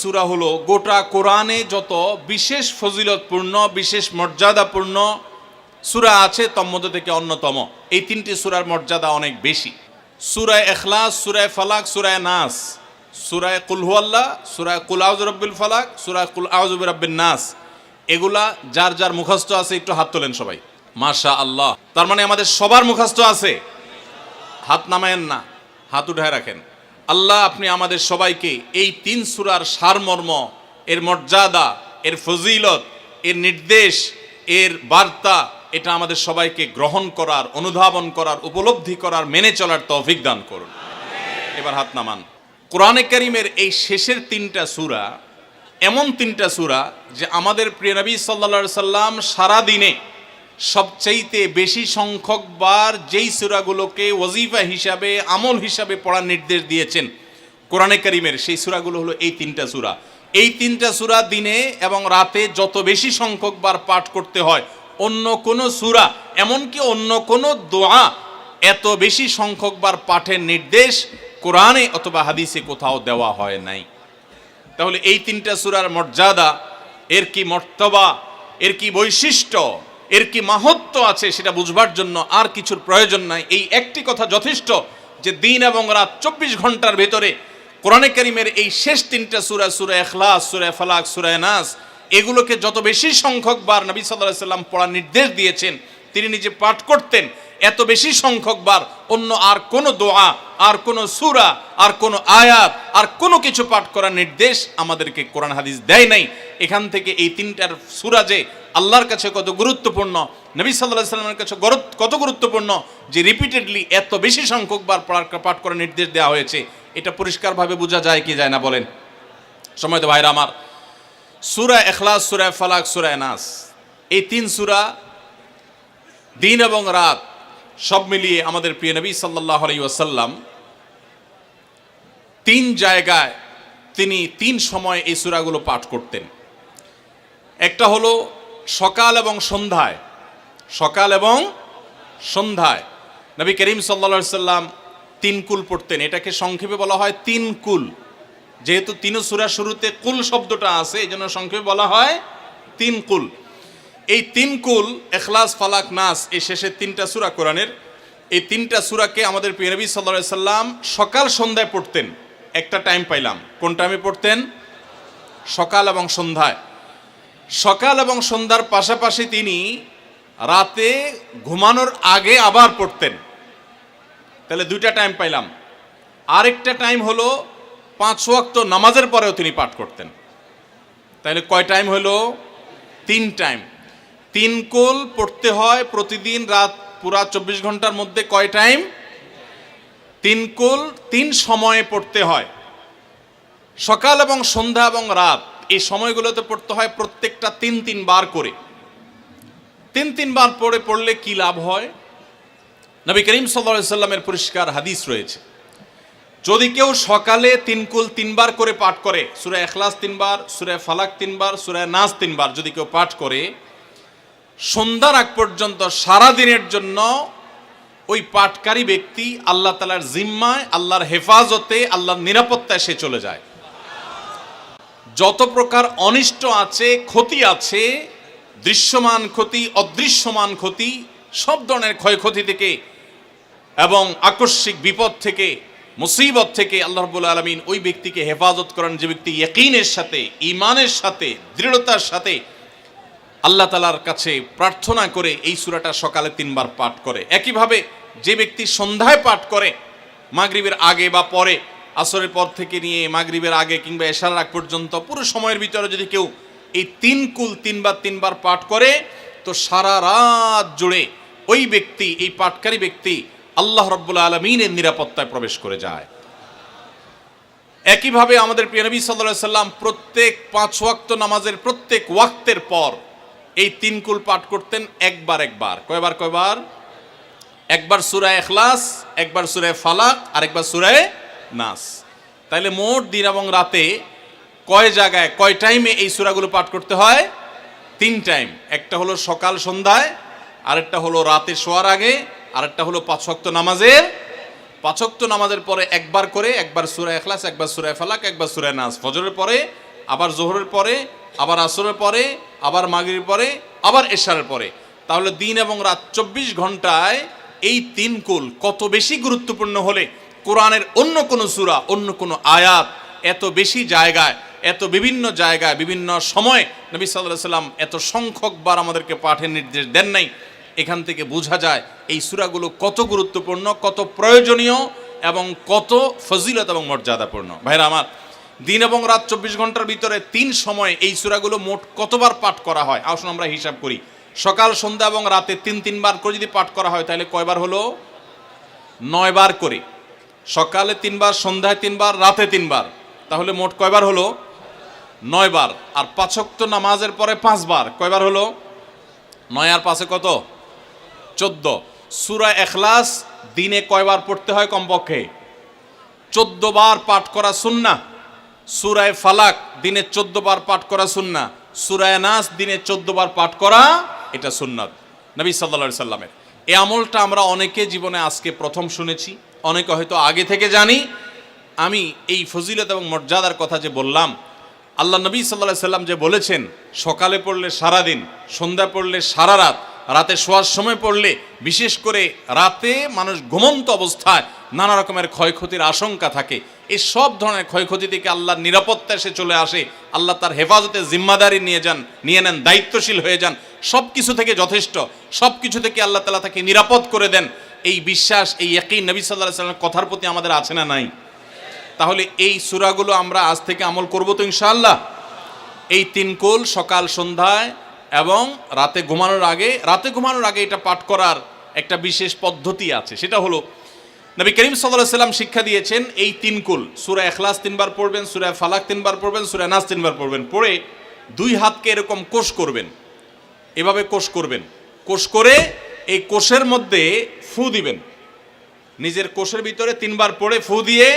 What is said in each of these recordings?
সূরা হলো গোটা কোরআনে যত বিশেষ ফজিলতপূর্ণ বিশেষ মর্যাদাপূর্ণ সূরা আছে তন্মধ্য থেকে অন্যতম। এই তিনটি সূরার মর্যাদা অনেক বেশি। সূরা ইখলাস, সূরা ফালাক, সূরা নাস, সূরা কুল হুয়াল্লাহ, সূরা কুল আউযু বিরাব্বিল ফালাক, সূরা কুল আউযু বিরাব্বিন নাস, এগুলা যার যার মুখস্থ আছে একটু হাত তোলেন সবাই। মাশাআল্লাহ, তার মানে আমাদের সবার মুখস্থ আছে। হাত নামায়েন না, হাত উঠায় রাখেন। আল্লাহ আপনি আমাদের সবাইকে এই তিন সূরার সারমর্ম, এর মর্যাদা, এর ফজিলত, এর নির্দেশ, এর বার্তা, এটা আমাদের সবাইকে গ্রহণ করার, অনুধাবন করার, উপলব্ধি করার, মেনে চলার তৌফিক দান করুন। এবার হাত নামান। কোরআনে কারীমের এই শেষের তিনটা সূরা এমন তিনটা সূরা যে আমাদের প্রিয় নবী সাল্লাল্লাহু আলাইহি সাল্লাম সারাদিনে সবচাইতে বেশি সংখ্যক বার যেই সূরাগুলোকে ওয়াজিফা হিসাবে, আমল হিসাবে পড়ার নির্দেশ দিয়েছেন কোরআনে কারীমের, সেই সূরাগুলো হলো এই তিনটা সূরা। এই তিনটা সূরা দিনে এবং রাতে যত বেশি সংখ্যক বার পাঠ করতে হয়, অন্য কোনো সূরা, এমনকি অন্য কোনো দোয়া এত বেশি সংখ্যক বার পাঠের নির্দেশ কোরআনে অথবা হাদিসে কোথাও দেওয়া হয় নাই। তাহলে এই তিনটা সূরার মর্যাদা, এর কি মর্তবা, এর কি বৈশিষ্ট্য, এর কি মাহাত্ম্য আছে সেটা বুঝবার জন্য আর কিছুর প্রয়োজন নাই। এই একটি কথা যথেষ্ট যে দিন এবং রাত 24 ঘন্টার ভেতরে কোরআনে কারীমের এই শেষ তিনটা সূরা, সূরা ইখলাস, সূরা ফালাক, সূরা নাস, এগুলোকে যত বেশি সংখ্যক বার নবী সাল্লাল্লাহু আলাইহি সাল্লাম পড়ার নির্দেশ দিয়েছেন, তিনি নিজে পাঠ করতেন, এত বেশি সংখ্যক বার অন্য আর কোনো দোয়া, আর কোনো সূরা, আর কোনো আয়াত, আর কোনো কিছু পাঠ করার নির্দেশ আমাদেরকে কোরআন হাদিস দেয় নাই। এখান থেকে এই তিনটার সূরা যে আল্লাহর কাছে কত গুরুত্বপূর্ণ, নবী সাল্লাল্লাহু আলাইহি সাল্লামের কাছে কত গুরুত্বপূর্ণ যে রিপিটেডলি এত বেশি সংখ্যক বার পাঠ করার নির্দেশ দেওয়া হয়েছে, এটা পরিষ্কারভাবে বোঝা যায় কি যায় না বলেন? সময়ত ভাইরা আমার, সূরা ইখলাস, সূরা ফালাক, সূরা নাস, এই তিন সূরা দিন এবং রাত সব মিলিয়ে আমাদের প্রিয় নবী সাল্লাল্লাহু আলাইহি ওয়াসাল্লাম তিন জায়গায় তিনি তিন সময় এই সূরাগুলো পাঠ করতেন। একটা হলো সকাল এবং সন্ধ্যায়। সকাল এবং সন্ধ্যায় নবী করিম সাল্লাল্লাহু আলাইহি ওয়াসাল্লাম তিন কুল পড়তেন। এটাকে সংক্ষেপে বলা হয় তিন কুল। যেহেতু তিন সূরার শুরুতে কুল শব্দটা আছে, এই জন্য সংক্ষেপে বলা হয় তিন কুল। এই তিন কুল ইখলাস, ফালাক, নাস, এই শেষের তিনটা সূরা কোরআনের, এই তিনটা সূরাকে আমাদের প্রিয় নবী সাল্লাল্লাহু আলাইহি সাল্লাম সকাল সন্ধ্যায় পড়তেন। একটা টাইম পাইলাম, কোন টাইমে পড়তেন? সকাল এবং সন্ধ্যায়। সকাল এবং সন্ধ্যার পাশাপাশি তিনি রাতে ঘুমানোর আগে আবার পড়তেন। তাহলে দুইটা টাইম পাইলাম। আরেকটা টাইম হলো 5 ওয়াক্ত নামাজের পরেও তিনি পাঠ করতেন। তাহলে কয় টাইম হলো? 3 টাইম। 3 কুল পড়তে হয় প্রতিদিন রাত পুরা 24 ঘন্টার মধ্যে। কয় টাইম? 3 কুল 3 সময়ে পড়তে হয়। সকাল এবং সন্ধ্যা এবং রাত এই সময়গুলোতে পড়তে হয় প্রত্যেকটা 3 বার করে। 3 বার পড়লে কি লাভ হয়? নবী করিম সাল্লাল্লাহু আলাইহি সাল্লামের পরিষ্কার হাদিস রয়েছে, যদি কেউ সকালে 3 কুল 3 বার করে পাঠ করে, সূরা ইখলাস 3 বার, সূরা ফালাক 3 বার, সূরা নাস 3 বার যদি কেউ পাঠ করে, সন্ধ্যার আগ পর্যন্ত সারা দিনের জন্য ওই পাঠকারী ব্যক্তি আল্লাহ তাআলার জিম্মায়, আল্লাহর হেফাজতে, আল্লাহর নিরাপত্তায় সে চলে যায়। যত প্রকার অনিষ্ট আছে, ক্ষতি আছে, দৃশ্যমান ক্ষতি, অদৃশ্যমান ক্ষতি, সব ধরনের ক্ষয়ক্ষতি থেকে এবং আকস্মিক বিপদ থেকে, মুসিবত থেকে আল্লাহ রাব্বুল আলামিন ওই ব্যক্তিকে হেফাজত করেন যে ব্যক্তি ইয়াকিনের সাথে, ঈমানের সাথে, দৃঢ়তার সাথে আল্লাহ তাআলার কাছে প্রার্থনা করে এই সূরাটা সকালে 3 বার পাঠ করে। একইভাবে যে ব্যক্তি সন্ধ্যায় পাঠ করে, মাগরিবের আগে বা পরে, আসরের পর থেকে নিয়ে মাগরিবের আগে কিংবা এশার আগ পর্যন্ত পুরো সময়ের ভিতরে যদি কেউ এই 3 কুল 3 বার পাঠ করে, তো সারা রাত জুড়ে ওই ব্যক্তি, এই পাঠকারী ব্যক্তি আল্লাহ রাব্বুল আলামিনের নিরাপত্তায় প্রবেশ করে যায়। একইভাবে আমাদের প্রিয় নবী সাল্লাল্লাহু আলাইহি সাল্লাম প্রত্যেক 5 ওয়াক্ত নামাজের প্রত্যেক ওয়াক্তের পর এই 3 কুল পাঠ করতেন একবার। কয়বার? একবার সূরা ইখলাস, একবার সূরা ফালাক, আর একবার সূরা নাস। তাইলে মোট দিন এবং রাতে কয় জায়গায়, কয় টাইমে এই সূরাগুলো পাঠ করতে হয়? 3 টাইম। একটা হলো সকাল সন্ধ্যায়, আরেকটা হলো রাতে শোয়ার আগে, আরেকটা হলো 5 ওয়াক্ত নামাজের, 5 ওয়াক্ত নামাজের পরে একবার করে, একবার সূরা ইখলাস, একবার সূরা ফালাক, একবার সূরা নাস। ফজরের পরে আবার জোহরের পরে, আবার আসরের পরে, আবার মাগরিবের পরে, আবার এশারের পরে। তাহলে দিন এবং রাত 24 ঘন্টায় এই 3 কুল কত বেশি গুরুত্বপূর্ণ হলে কোরআনের অন্য কোনো সূরা, অন্য কোনো আয়াত এত বেশি জায়গায়, এত বিভিন্ন জায়গায়, বিভিন্ন সময় নবী সাল্লাল্লাহু আলাইহি সাল্লাম এত সংখ্যকবার আমাদেরকে পাঠের নির্দেশ দেন নাই। এখান থেকে বোঝা যায় এই সূরাগুলো কত গুরুত্বপূর্ণ, কত প্রয়োজনীয় এবং কত ফজিলত এবং মর্যাদাপূর্ণ। ভাইরা আমার, দিন এবং রাত 24 ঘন্টার ভিতরে 3 সময় এই সূরাগুলো মোট কতবার পাঠ করা হয়? আসুন আমরা হিসাব করি। সকাল, সন্ধ্যা এবং রাতে 3 বার করে যদি পাঠ করা হয় তাহলে কয়বার হলো? 9 বার করে। সকালে 3 বার, সন্ধ্যায় 3 বার, রাতে 3 বার, তাহলে মোট কয়বার হলো? 9 বার। আর 5 ওয়াক্ত নামাজের পরে 5 বার, কয়বার হলো? 9 আর 5 কত? 14। সূরা ইখলাস দিনে কয়বার পড়তে হয়? কমপক্ষে 14 বার পাঠ করা সুন্নাহ। সূরা ফালাক দিনে 14 বার পাঠ করা সুন্নাহ। সূরা নাস দিনে 14 বার পাঠ করা, এটা সুন্নাত নবী সাল্লাল্লাহু আলাইহি সাল্লামের। এই আমলটা আমরা অনেকে জীবনে আজকে প্রথম শুনেছি, অনেকে হয়তো আগে থেকে জানি। আমি এই ফজিলত এবং মর্যাদার কথা যে বললাম, আল্লাহ নবী সাল্লাল্লাহু আলাইহি সাল্লাম যে বলেছেন সকালে পড়লে সারা দিন, সন্ধ্যা পড়লে সারা রাত, রাতে শোয়ার সময় পড়লে, বিশেষ করে রাতে মানুষ ঘুমন্ত অবস্থায় নানা রকমের ক্ষয়ক্ষতির আশঙ্কা থাকে, এই সব ধরনের ক্ষয়ক্ষতি থেকে আল্লাহর নিরাপত্তা এসে চলে আসে। আল্লাহ তার হেফাজতের জিম্মাদারি নিয়ে নেন, দায়িত্বশীল হয়ে যান। সব কিছু থেকে যথেষ্ট, সব কিছু থেকে আল্লাহ তাআলা তাকে নিরাপদ করে দেন। এই বিশ্বাস, এই ইয়াকিন নবী সাল্লাল্লাহু আলাইহি সাল্লামের কথার প্রতি আমাদের আছে না নাই? তাহলে এই সূরাগুলো আমরা আজ থেকে আমল করব তো ইনশাআল্লাহ। এই 3 কুল সকাল, সন্ধ্যায় এবং রাতে ঘুমানোর আগে এটা পাঠ করার একটা বিশেষ পদ্ধতি আছে। সেটা হলো নবী করিম সাল্লাল্লাহু আলাইহি সাল্লাম শিক্ষা দিয়েছেন এই 3 কুল, সূরা ইখলাস 3 বার পড়বেন, সূরা ফালাক 3 বার পড়বেন, সূরা নাস 3 বার পড়বেন। পড়ে 2 হাতকে এরকম কোষ করবেন, এভাবে কোষ করবেন। কোষ করে এই কোষের মধ্যে ফু দিবেন। নিজের কোষের ভিতরে 3 বার পড়ে ফু দিয়ে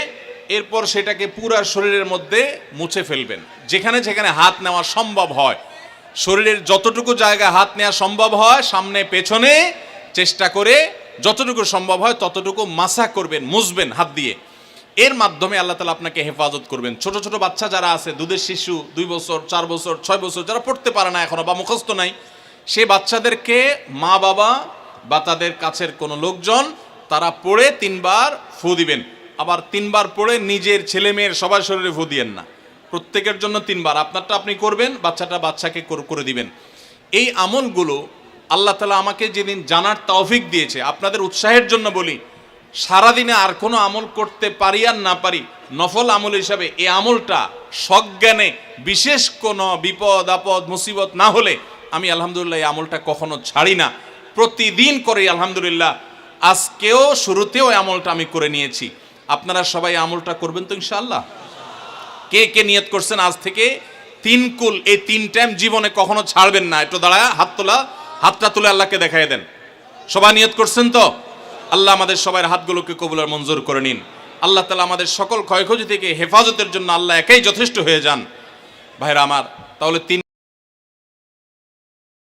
এরপর সেটাকে পুরো শরীরের মধ্যে মুছে ফেলবেন। যেখানে যেখানে হাত নেওয়া সম্ভব হয়, শরীরের যতটুকু জায়গা হাত নেওয়া সম্ভব হয়, সামনে পেছনে চেষ্টা করে যতটুকু সম্ভব হয় ততটুকু মাসা করবেন, মুছবেন হাত দিয়ে। এর মাধ্যমে আল্লাহ তাআলা আপনাকে হেফাজত করবেন। ছোট ছোট বাচ্চা যারা আছে, দুধের শিশু, 2 বছর, 4 বছর, 6 বছর, যারা পড়তে পারে না এখনো বা মুখস্থ নাই, সেই বাচ্চাদেরকে মা বাবা বা তাদের কাছের কোনো লোকজন তারা পড়ে 3 বার ফু দিবেন। আবার 3 বার পড়ে নিজের ছেলে মেয়ের সবার শরীরে ফু দিয়েন না, প্রত্যেকের জন্য 3 বার। আপনারটা আপনি করবেন, বাচ্চাকে করে দিবেন। এই আমলগুলো আল্লাহ তাআলা আমাকে যেদিন জানার তৌফিক দিয়েছে, আপনাদের উৎসাহের জন্য বলি, সারাদিনে আর কোনো আমল করতে পারি আর না পারি, নফল আমল হিসাবে এই আমলটা সজ্ঞানে, বিশেষ কোনো বিপদ আপদ মুসিবত না হলে আমি আলহামদুলিল্লাহ এই আমলটা কখনো ছাড়ি না, প্রতিদিন করি আলহামদুলিল্লাহ। আজকেও শুরুতেও এই আমলটা আমি করে নিয়েছি। আপনারা সবাই আমলটা করবেন তো ইনশাআল্লাহ? কে কে নিয়ত করছেন আজ থেকে 3 কুল এই 3 টাইম জীবনে কখনো ছাড়বেন না? একটু দাঁড়ায় হাতটা তুলে আল্লাহকে দেখাই দেন। সবাই নিয়ত করছেন তো? আল্লাহ আমাদের সবার হাতগুলোকে কবুল আর মঞ্জুর করে নিন। আল্লাহ তাআলা আমাদের সকল ক্ষয়ক্ষতি থেকে হেফাজতের জন্য আল্লাহ একাই যথেষ্ট হয়ে যান। ভাইরা আমার, তাহলে 3